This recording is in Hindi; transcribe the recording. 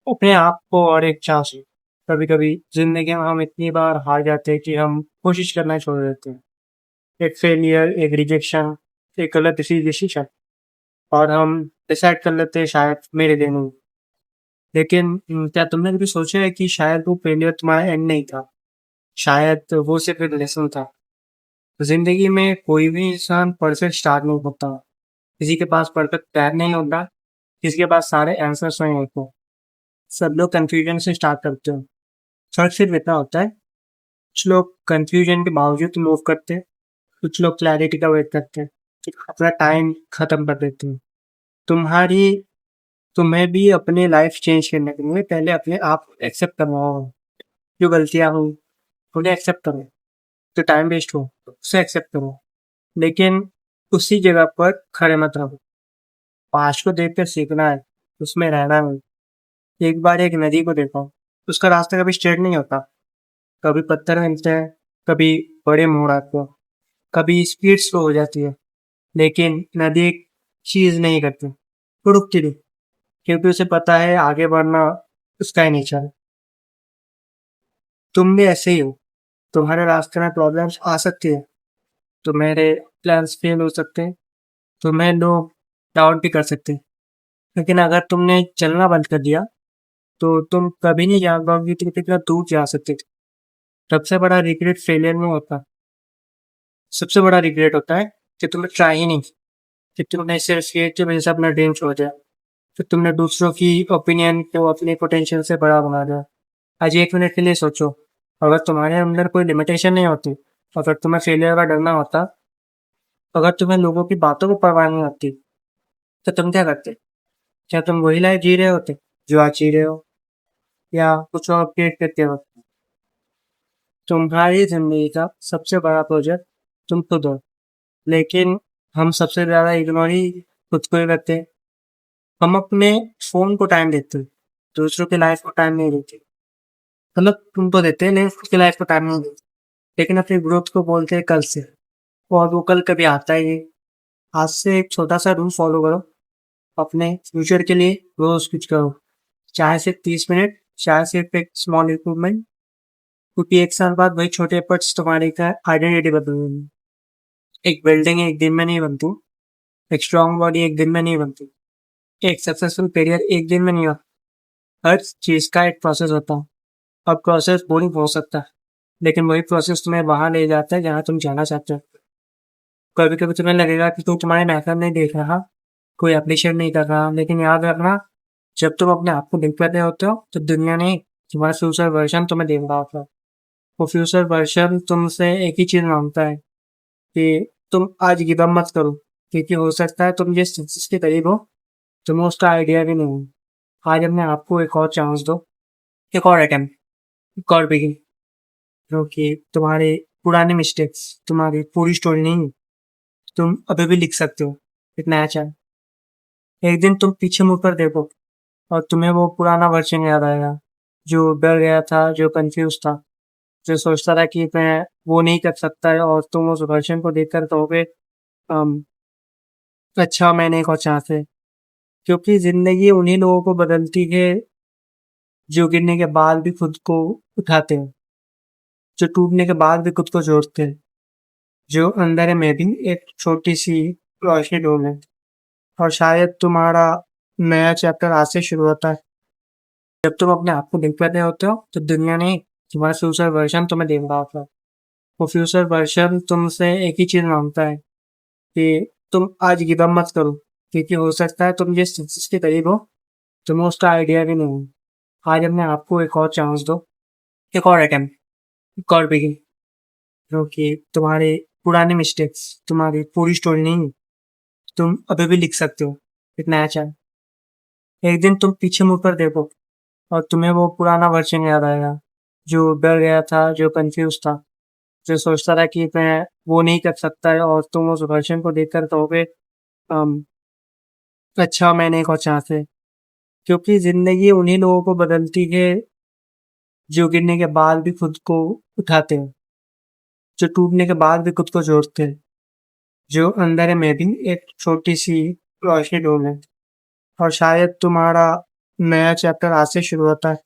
अपने आप को और एक चांस दो। कभी-कभी ज़िंदगी में हम इतनी बार हार जाते हैं कि हम कोशिश करना छोड़ देते हैं। एक फेलियर, एक रिजेक्शन, एक गलत डिसीज़न और हम डिसाइड कर लेते हैं शायद मेरे लिए नहीं। लेकिन क्या तुमने कभी सोचा है कि शायद वो फेलियर तुम्हारा एंड नहीं था? शायद वो सिर्फ़ एक लेसन था। ज़िंदगी में कोई भी इंसान परफेक्ट स्टार्ट नहीं होता। किसी के पास परफेक्ट प्लान नहीं होता, किसी के पास सारे आंसर्स नहीं होते। सब लोग कन्फ्यूजन से स्टार्ट करते हैं। फ़र्क सिर्फ़ इतना होता है, कुछ लोग कन्फ्यूजन के बावजूद मूव करते हैं, कुछ लोग क्लैरिटी का वेट करते हैं, अपना टाइम खत्म कर देते हैं। तुम्हारी तुम्हें भी अपनी लाइफ चेंज करने के लिए पहले अपने आप को एक्सेप्ट करना होगा। जो गलतियाँ हुई, उन्हें एक्सेप्ट करो। जो टाइम वेस्ट हो, उसे एक्सेप्ट करो। लेकिन उसी जगह पर खड़े मत रहो। पास्ट को देखकर सीखना है, उसमें रहना नहीं। एक बार एक नदी को देखो, उसका रास्ता कभी स्ट्रेट नहीं होता। कभी पत्थर मिलते हैं, कभी बड़े मोड़ आते हैं, कभी स्पीड स्लो हो जाती है। लेकिन नदी एक चीज नहीं करती, वो रुकती नहीं, क्योंकि उसे पता है आगे बढ़ना उसका ही नेचर है। तुम भी ऐसे ही हो। तुम्हारे रास्ते में प्रॉब्लम्स आ सकती है, तुम्हारे प्लान्स फेल हो सकते हैं, तुम्हें लोग डाउट भी कर सकते हैं। लेकिन अगर तुमने चलना बंद कर दिया, तो तुम कभी नहीं जान पाओगे कि तुम कितना दूर जा सकते थे। सबसे बड़ा रिग्रेट फेलियर में होता, सबसे बड़ा रिग्रेट होता है कि तुमने ट्राई ही नहीं, कि तुमने सिर्फ ये की वजह से अपना ड्रीम छोड़ दिया, फिर तुमने दूसरों की ओपिनियन को अपने पोटेंशियल से बड़ा बना दिया। आज एक मिनट के लिए सोचो, अगर तुम्हारे अंदर कोई लिमिटेशन नहीं होती, अगर तुम्हें फेलियर का डर ना होता, अगर तुम्हें लोगों की बातों को परवाह नहीं होती, तो तुम क्या करते? क्या तुम वही लाइफ जी रहे होते जो आज जी रहे हो, या कुछ और अपडेट करते हो? तुम्हारी जिंदगी का सबसे बड़ा प्रोजेक्ट तुम खुद हो। लेकिन हम सबसे ज्यादा इग्नोर ही खुद को ही करते हैं। हम अपने फोन को टाइम देते हैं, दूसरों की लाइफ को टाइम नहीं देते। मतलब तुम तो देते हैं, लेकिन खुद की लाइफ को टाइम नहीं देते। लेकिन अपनी ग्रोथ को बोलते हैं कल से, और वो कल कभी आता ही नहीं। आज से एक छोटा सा रूल फॉलो करो, अपने फ्यूचर के लिए रोज कुछ करो, चाहे सिर्फ 30 मिनट, चाहे सिर्फ एक स्मॉल इम्प्रूवमेंट। क्योंकि एक साल बाद वही छोटे एफर्ट्स तुम्हारी का आइडेंटिटी बदल देंगे। एक बिल्डिंग एक दिन में नहीं बनती, एक स्ट्रॉन्ग बॉडी एक दिन में नहीं बनती, एक सक्सेसफुल करियर एक दिन में नहीं होता। हर चीज का एक प्रोसेस होता है, और प्रोसेस बोरिंग हो सकता है, लेकिन वही प्रोसेस तुम्हें वहां ले जाता है जहां तुम जाना चाहते हो। कभी कभी तुम्हें लगेगा कि तुम तुम्हारे मेहनत नहीं देख रहा, कोई अप्रिशिएट नहीं कर रहा, लेकिन याद रखना, जब तुम अपने आप को देख रहे होते हो, तो दुनिया नहीं, तुम्हारा फ्यूचर वर्जन तुम्हें देख रहा होता है। वो फ्यूचर वर्जन तुमसे एक ही चीज मांगता है कि तुम आज गिव अप मत करो, क्योंकि हो सकता है तुम जिस सक्सेस के करीब हो, तुम्हें उसका आइडिया भी नहीं हो। आज अपने आप को एक और चांस दो, एक और अटेम्प्ट, एक और बिगिन। क्योंकि तुम्हारे पुराने मिस्टेक्स तुम्हारी पूरी स्टोरी नहीं, तुम अभी भी लिख सकते हो एक नया चैप्टर। एक दिन तुम पीछे मुड़कर देखो, और तुम्हें वो पुराना वर्जन याद आएगा, जो डर गया था, जो कंफ्यूज था, जो सोचता था कि मैं वो नहीं कर सकता है, और तुम उस वर्जन को देखकर कहोगे, "अम, अच्छा मैंने एक और चांस है।" क्योंकि जिंदगी उन्हीं लोगों को बदलती है जो गिरने के बाद भी खुद को उठाते हैं, जो टूटने के बाद भी खुद को जोड़ते हैं, जो अंदर में भी एक छोटी सी रोशनी ढूंढ है। और शायद तुम्हारा नया चैप्टर आज से शुरू होता है। जब तुम अपने आप को देख रहे होते हो, तो दुनिया नहीं, तुम्हारा फ्यूचर वर्जन तुम्हें देख रहा होता है। वो फ्यूचर वर्जन तुमसे एक ही चीज मांगता है कि तुम आज गिव अप मत करो, क्योंकि हो सकता है तुम जिस सक्सेस के करीब हो, तुम्हें उसका आइडिया भी नहीं हो। आज अपने आप को एक और चांस दो, एक और अटेम्प्ट, एक और बिगिन। क्योंकि तुम्हारे पुराने मिस्टेक्स तुम्हारी पूरी स्टोरी नहीं, तुम अभी भी लिख सकते हो एक नया चैप्टर। एक दिन तुम पीछे मुड़कर देखो, और तुम्हें वो पुराना वर्जन याद आएगा, जो डर गया था, जो कंफ्यूज था, जो सोचता था कि मैं वो नहीं कर सकता है, और तुम उस वर्जन को देखकर कहोगे, "अम, अच्छा मैंने एक और चांस है।" क्योंकि जिंदगी उन्हीं लोगों को बदलती है जो गिरने के बाद भी खुद को उठाते हैं, जो टूटने के बाद भी खुद को जोड़ते हैं, जो अंदर में भी एक छोटी सी रोशनी ढूंढ है। और शायद तुम्हारा नया चैप्टर आज से शुरू होता है।